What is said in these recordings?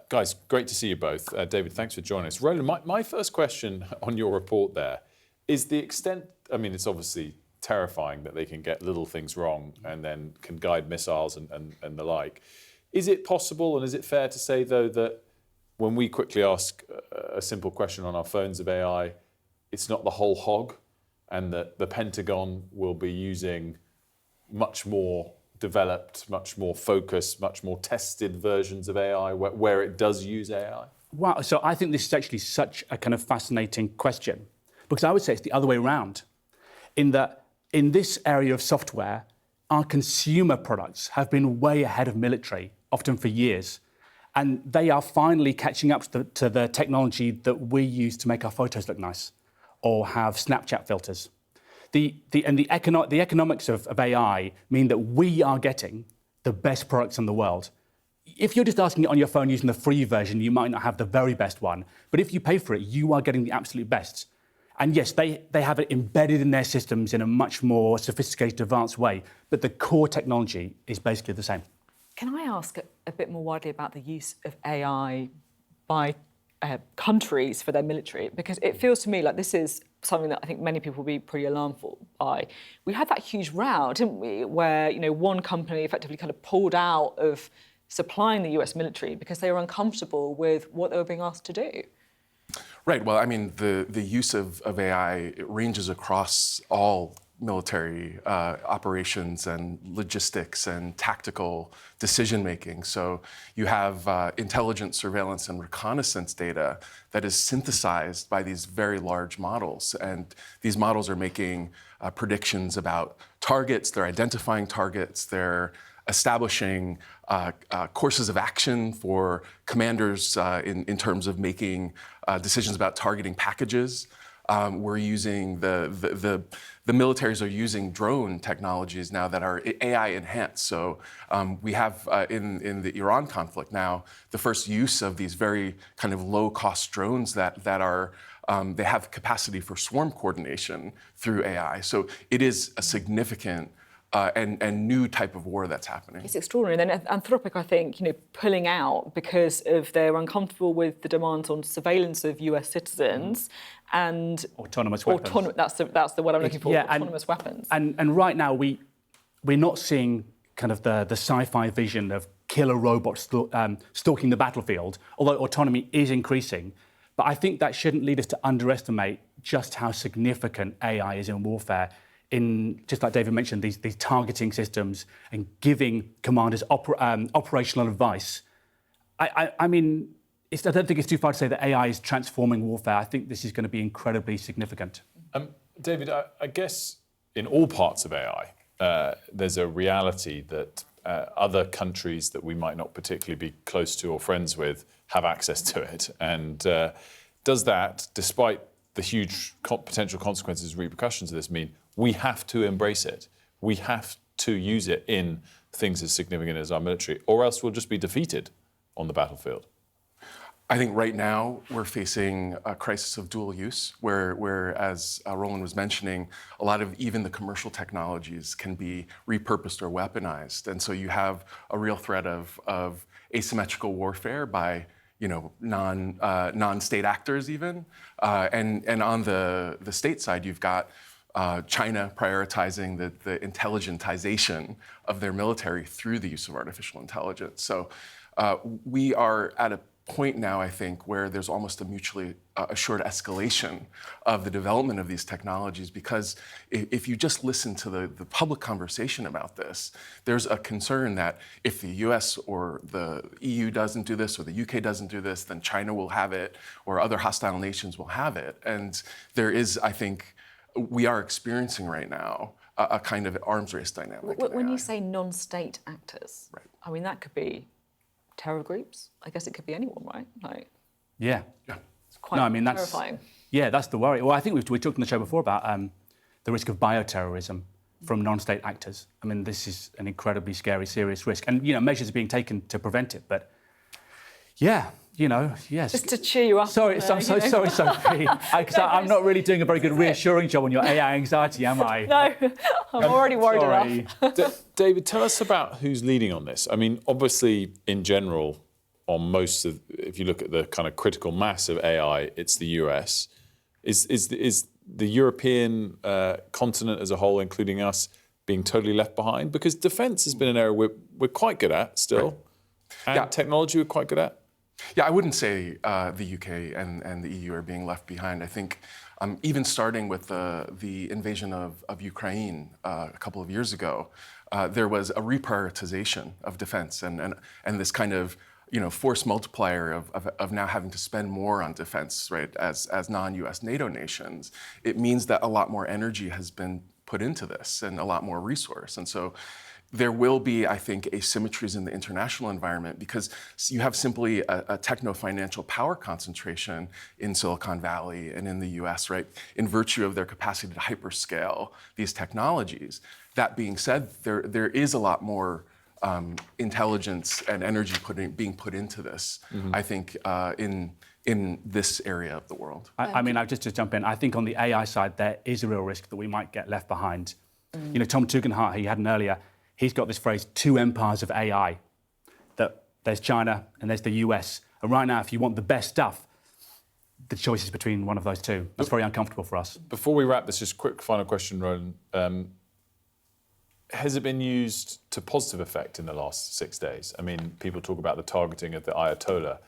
Guys, great to see you both. David, thanks for joining us. Roland, my first question on your report there is the extent, I mean, it's obviously terrifying that they can get little things wrong and then can guide missiles and the like. Is it possible, and is it fair to say, though, that when we quickly ask a simple question on our phones of AI, it's not the whole hog, and that the Pentagon will be using much more developed, much more focused, much more tested versions of AI where it does use AI? Wow, so I think this is actually such a kind of fascinating question, because I would say it's the other way around, in that in this area of software, our consumer products have been way ahead of military, often for years, and they are finally catching up to the technology that we use to make our photos look nice, or have Snapchat filters. The economics of AI mean that we are getting the best products in the world. If you're just asking it on your phone using the free version, you might not have the very best one. But if you pay for it, you are getting the absolute best. And yes, they have it embedded in their systems in a much more sophisticated, advanced way. But the core technology is basically the same. Can I ask a bit more widely about the use of AI by countries for their military? Because it feels to me like this is something that I think many people will be pretty alarmed by. We had that huge row, didn't we, where one company effectively kind of pulled out of supplying the US military because they were uncomfortable with what they were being asked to do. Right. Well, I mean, the use of AI, it ranges across all military operations and logistics and tactical decision making. So you have intelligence, surveillance, and reconnaissance data that is synthesized by these very large models. And these models are making predictions about targets, they're identifying targets, they're establishing courses of action for commanders in terms of making decisions about targeting packages. We're using the militaries are using drone technologies now that are AI enhanced. So we have in the Iran conflict now the first use of these very kind of low cost drones that are they have capacity for swarm coordination through AI. So it is a significant and new type of war that's happening. It's extraordinary. And then Anthropic, I think, pulling out because of they're uncomfortable with the demands on surveillance of US citizens and autonomous weapons. That's the word I'm looking for. Yeah, autonomous weapons. And right now we're not seeing kind of the sci-fi vision of killer robots stalking the battlefield, although autonomy is increasing. But I think that shouldn't lead us to underestimate just how significant AI is in warfare. In, just like David mentioned, these targeting systems and giving commanders operational advice. I mean, I don't think it's too far to say that AI is transforming warfare. I think this is going to be incredibly significant. David, I guess in all parts of AI, there's a reality that other countries that we might not particularly be close to or friends with have access to it. And does that, despite the huge potential consequences and repercussions of this, mean we have to embrace it? We have to use it in things as significant as our military, or else we'll just be defeated on the battlefield? I think right now we're facing a crisis of dual use, where as Roland was mentioning, a lot of even the commercial technologies can be repurposed or weaponized. And so you have a real threat of asymmetrical warfare by non-state actors even. And on the state side, you've got China prioritizing the intelligentization of their military through the use of artificial intelligence. So we are at a point now, I think, where there's almost a mutually assured escalation of the development of these technologies, because if you just listen to the public conversation about this, there's a concern that if the US or the EU doesn't do this or the UK doesn't do this, then China will have it or other hostile nations will have it. And there is, I think, we are experiencing right now a kind of arms race dynamic. When you say non-state actors, right. I mean, that could be terror groups. I guess it could be anyone, right? Like, yeah. It's quite terrifying. Yeah, that's the worry. Well, I think we talked on the show before about the risk of bioterrorism from non-state actors. I mean, this is an incredibly scary, serious risk. And, measures are being taken to prevent it. But, yeah, yes. Just to cheer you up. Sorry, I'm so sorry, Sophie. I'm not really doing a very good reassuring job on your AI anxiety, am I? No, I'm already worried enough. David, tell us about who's leading on this. I mean, obviously, in general, on most of, if you look at the kind of critical mass of AI, it's the US. Is the European continent as a whole, including us, being totally left behind? Because defence has been an area we're quite good at still, and technology we're quite good at. Yeah, I wouldn't say the UK and the EU are being left behind. I think even starting with the invasion of Ukraine a couple of years ago, there was a reprioritization of defense and this kind of force multiplier of now having to spend more on defense, right? As non-US NATO nations, it means that a lot more energy has been put into this and a lot more resource. And so there will be, I think, asymmetries in the international environment because you have simply a techno-financial power concentration in Silicon Valley and in the US, right? In virtue of their capacity to hyperscale these technologies. That being said, there is a lot more intelligence and energy being put into this, I think, in this area of the world. I mean, I'll just to jump in, I think on the AI side, there is a real risk that we might get left behind. Tom Tugendhat, he had an earlier, he's got this phrase, two empires of AI, that there's China and there's the US. And right now, if you want the best stuff, the choice is between one of those two. That's very uncomfortable for us. Before we wrap this, just a quick final question, Roland. Has it been used to positive effect in the last 6 days? I mean, people talk about the targeting of the Ayatollah.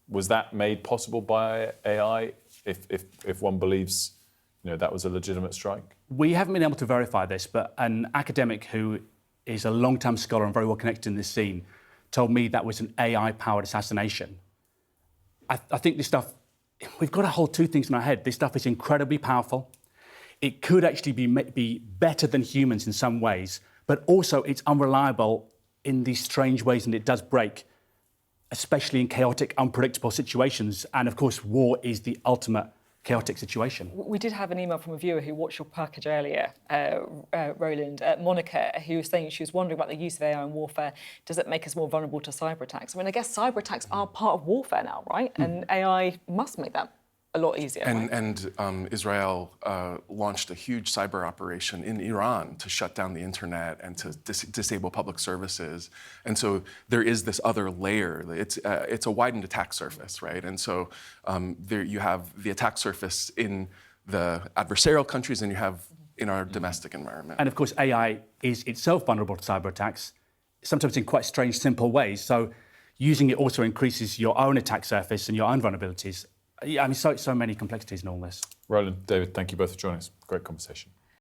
Was that made possible by AI if one believes that was a legitimate strike? We haven't been able to verify this, but an academic who is a long-term scholar and very well connected in this scene told me that was an AI-powered assassination. I think this stuff, we've got to hold two things in our head. This stuff is incredibly powerful. It could actually be better than humans in some ways, but also it's unreliable in these strange ways, and it does break, especially in chaotic, unpredictable situations. And of course, war is the ultimate chaotic situation. We did have an email from a viewer who watched your package earlier, Roland, Monica, who was saying she was wondering about the use of AI in warfare. Does it make us more vulnerable to cyber attacks? I mean, I guess cyber attacks are part of warfare now, right? And AI must make that a lot easier. And Israel launched a huge cyber operation in Iran to shut down the internet and to disable public services. And so there is this other layer. It's a widened attack surface, right? And so there you have the attack surface in the adversarial countries, and you have in our domestic environment. And of course, AI is itself vulnerable to cyber attacks, sometimes in quite strange, simple ways. So using it also increases your own attack surface and your own vulnerabilities. Yeah, I mean, so many complexities in all this. Roland, David, thank you both for joining us. Great conversation.